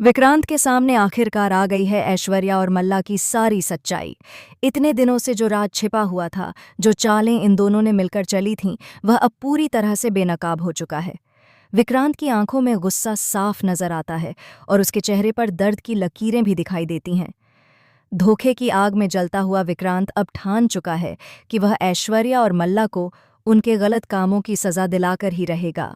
विक्रांत के सामने आखिरकार आ गई है ऐश्वर्या और मल्ला की सारी सच्चाई। इतने दिनों से जो राज छिपा हुआ था, जो चालें इन दोनों ने मिलकर चली थीं, वह अब पूरी तरह से बेनकाब हो चुका है। विक्रांत की आंखों में गुस्सा साफ नजर आता है और उसके चेहरे पर दर्द की लकीरें भी दिखाई देती हैं। धोखे की आग में जलता हुआ विक्रांत अब ठान चुका है कि वह ऐश्वर्या और मल्ला को उनके गलत कामों की सजा दिलाकर ही रहेगा।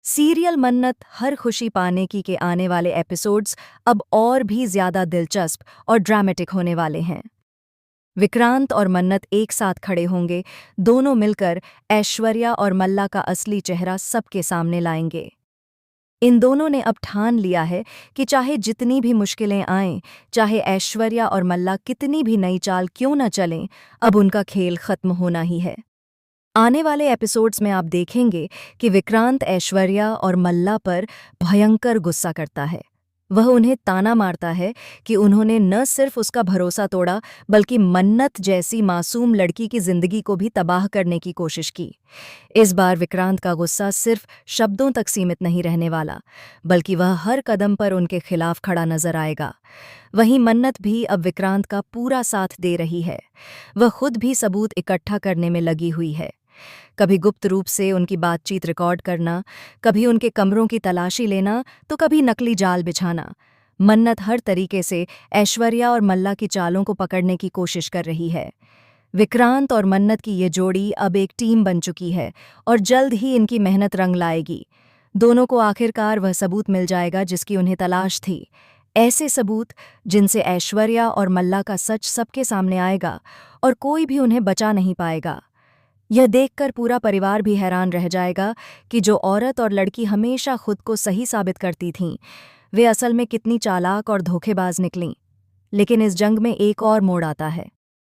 सीरियल मन्नत हर खुशी पाने की के आने वाले एपिसोड्स अब और भी ज्यादा दिलचस्प और ड्रामेटिक होने वाले हैं। विक्रांत और मन्नत एक साथ खड़े होंगे, दोनों मिलकर ऐश्वर्या और मल्ला का असली चेहरा सबके सामने लाएंगे। इन दोनों ने अब ठान लिया है कि चाहे जितनी भी मुश्किलें आएं, चाहे ऐश्वर्या और मल्ला कितनी भी नई चाल क्यों न चलें, अब उनका खेल खत्म होना ही है। आने वाले एपिसोड्स में आप देखेंगे कि विक्रांत ऐश्वर्या और मल्ला पर भयंकर गुस्सा करता है। वह उन्हें ताना मारता है कि उन्होंने न सिर्फ उसका भरोसा तोड़ा, बल्कि मन्नत जैसी मासूम लड़की की जिंदगी को भी तबाह करने की कोशिश की। इस बार विक्रांत का गुस्सा सिर्फ शब्दों तक सीमित नहीं रहने वाला, बल्कि वह हर कदम पर उनके खिलाफ खड़ा नजर आएगा। वहीं मन्नत भी अब विक्रांत का पूरा साथ दे रही है। वह खुद भी सबूत इकट्ठा करने में लगी हुई है। कभी गुप्त रूप से उनकी बातचीत रिकॉर्ड करना, कभी उनके कमरों की तलाशी लेना, तो कभी नकली जाल बिछाना। मन्नत हर तरीके से ऐश्वर्या और मल्ला की चालों को पकड़ने की कोशिश कर रही है। विक्रांत और मन्नत की ये जोड़ी अब एक टीम बन चुकी है और जल्द ही इनकी मेहनत रंग लाएगी। दोनों को आखिरकार वह सबूत मिल जाएगा जिसकी उन्हें तलाश थी। ऐसे सबूत जिनसे ऐश्वर्या और मल्ला का सच सबके सामने आएगा और कोई भी उन्हें बचा नहीं पाएगा। यह देखकर पूरा परिवार भी हैरान रह जाएगा कि जो औरत और लड़की हमेशा खुद को सही साबित करती थीं, वे असल में कितनी चालाक और धोखेबाज निकलीं। लेकिन इस जंग में एक और मोड़ आता है।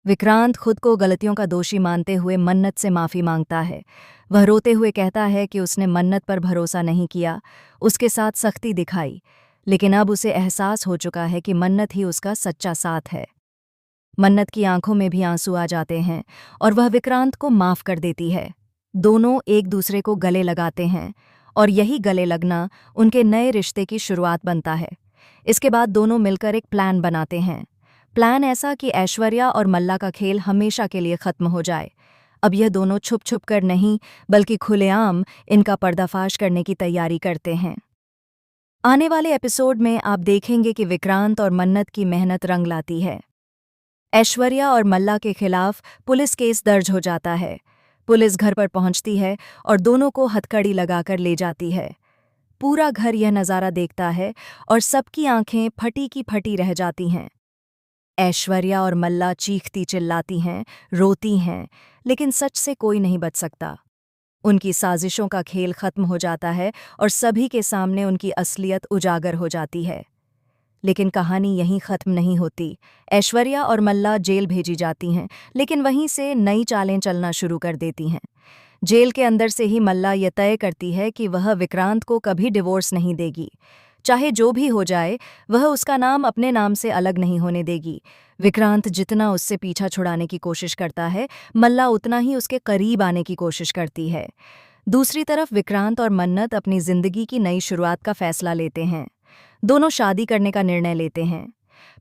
विक्रांत खुद को गलतियों का दोषी मानते हुए मन्नत से माफ़ी मांगता है। वह रोते हुए कहता है कि उसने मन्नत पर भरोसा नहीं किया, उसके साथ सख्ती दिखाई, लेकिन अब उसे एहसास हो चुका है कि मन्नत ही उसका सच्चा साथ है। मन्नत की आंखों में भी आंसू आ जाते हैं और वह विक्रांत को माफ कर देती है। दोनों एक दूसरे को गले लगाते हैं और यही गले लगना उनके नए रिश्ते की शुरुआत बनता है। इसके बाद दोनों मिलकर एक प्लान बनाते हैं। प्लान ऐसा कि ऐश्वर्या और मल्ला का खेल हमेशा के लिए खत्म हो जाए। अब यह दोनों छुप छुप कर नहीं, बल्कि खुलेआम इनका पर्दाफाश करने की तैयारी करते हैं। आने वाले एपिसोड में आप देखेंगे कि विक्रांत और मन्नत की मेहनत रंग लाती है। ऐश्वर्या और मल्ला के खिलाफ पुलिस केस दर्ज हो जाता है। पुलिस घर पर पहुंचती है और दोनों को हथकड़ी लगाकर ले जाती है। पूरा घर यह नज़ारा देखता है और सबकी आंखें फटी की फटी रह जाती हैं। ऐश्वर्या और मल्ला चीखती चिल्लाती हैं, रोती हैं, लेकिन सच से कोई नहीं बच सकता। उनकी साजिशों का खेल खत्म हो जाता है और सभी के सामने उनकी असलियत उजागर हो जाती है। लेकिन कहानी यहीं खत्म नहीं होती। ऐश्वर्या और मल्ला जेल भेजी जाती हैं, लेकिन वहीं से नई चालें चलना शुरू कर देती हैं। जेल के अंदर से ही मल्ला ये तय करती है कि वह विक्रांत को कभी डिवोर्स नहीं देगी। चाहे जो भी हो जाए, वह उसका नाम अपने नाम से अलग नहीं होने देगी। विक्रांत जितना उससे पीछा छुड़ाने की कोशिश करता है, मल्ला उतना ही उसके करीब आने की कोशिश करती है। दूसरी तरफ विक्रांत और मन्नत अपनी जिंदगी की नई शुरुआत का फैसला लेते हैं। दोनों शादी करने का निर्णय लेते हैं।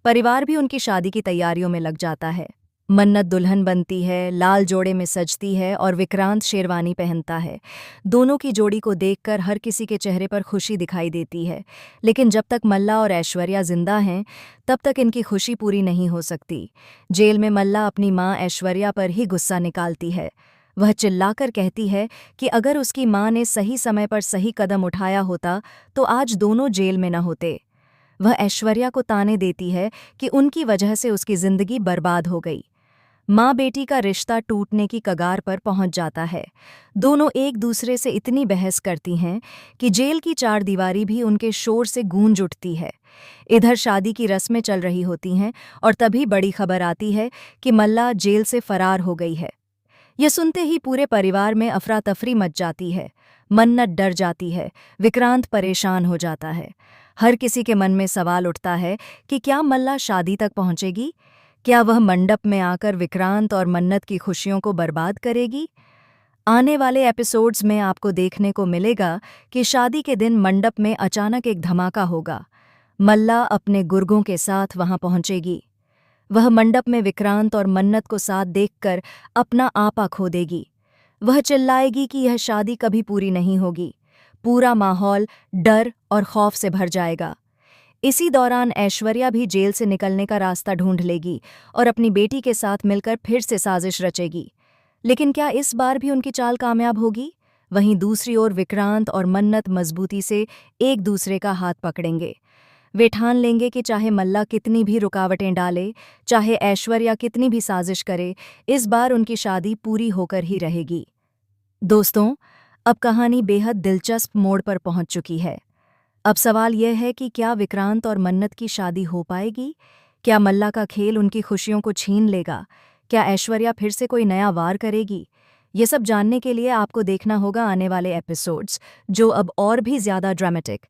परिवार भी उनकी शादी की तैयारियों में लग जाता है। मन्नत दुल्हन बनती है, लाल जोड़े में सजती है और विक्रांत शेरवानी पहनता है। दोनों की जोड़ी को देखकर हर किसी के चेहरे पर खुशी दिखाई देती है। लेकिन जब तक मल्ला और ऐश्वर्या जिंदा हैं, तब तक इनकी खुशी पूरी नहीं हो सकती। जेल में मल्ला अपनी मां ऐश्वर्या पर ही गुस्सा निकालती है। वह चिल्लाकर कहती है कि अगर उसकी मां ने सही समय पर सही कदम उठाया होता तो आज दोनों जेल में न होते। वह ऐश्वर्या को ताने देती है कि उनकी वजह से उसकी जिंदगी बर्बाद हो गई। माँ बेटी का रिश्ता टूटने की कगार पर पहुंच जाता है। दोनों एक दूसरे से इतनी बहस करती हैं कि जेल की चारदीवारी भी उनके शोर से गूंज उठती है। इधर शादी की रस्में चल रही होती हैं और तभी बड़ी खबर आती है कि मल्ला जेल से फरार हो गई है। यह सुनते ही पूरे परिवार में अफरा तफरी मच जाती है। मन्नत डर जाती है, विक्रांत परेशान हो जाता है। हर किसी के मन में सवाल उठता है कि क्या मल्ला शादी तक पहुंचेगी? क्या वह मंडप में आकर विक्रांत और मन्नत की खुशियों को बर्बाद करेगी? आने वाले एपिसोड्स में आपको देखने को मिलेगा कि शादी के दिन मंडप में अचानक एक धमाका होगा। मल्ला अपने गुर्गों के साथ वहां पहुंचेगी। वह मंडप में विक्रांत और मन्नत को साथ देखकर अपना आपा खो देगी। वह चिल्लाएगी कि यह शादी कभी पूरी नहीं होगी। पूरा माहौल डर और खौफ से भर जाएगा। इसी दौरान ऐश्वर्या भी जेल से निकलने का रास्ता ढूंढ लेगी और अपनी बेटी के साथ मिलकर फिर से साजिश रचेगी। लेकिन क्या इस बार भी उनकी चाल कामयाब होगी? वहीं दूसरी ओर विक्रांत और मन्नत मजबूती से एक दूसरे का हाथ पकड़ेंगे। वे ठान लेंगे कि चाहे मल्ला कितनी भी रुकावटें डाले, चाहे ऐश्वर्या कितनी भी साजिश करे, इस बार उनकी शादी पूरी होकर ही रहेगी। दोस्तों, अब कहानी बेहद दिलचस्प मोड़ पर पहुंच चुकी है। अब सवाल यह है कि क्या विक्रांत और मन्नत की शादी हो पाएगी? क्या मल्ला का खेल उनकी खुशियों को छीन लेगा? क्या ऐश्वर्या फिर से कोई नया वार करेगी? ये सब जानने के लिए आपको देखना होगा आने वाले एपिसोड्स, जो अब और भी ज्यादा ड्रामेटिक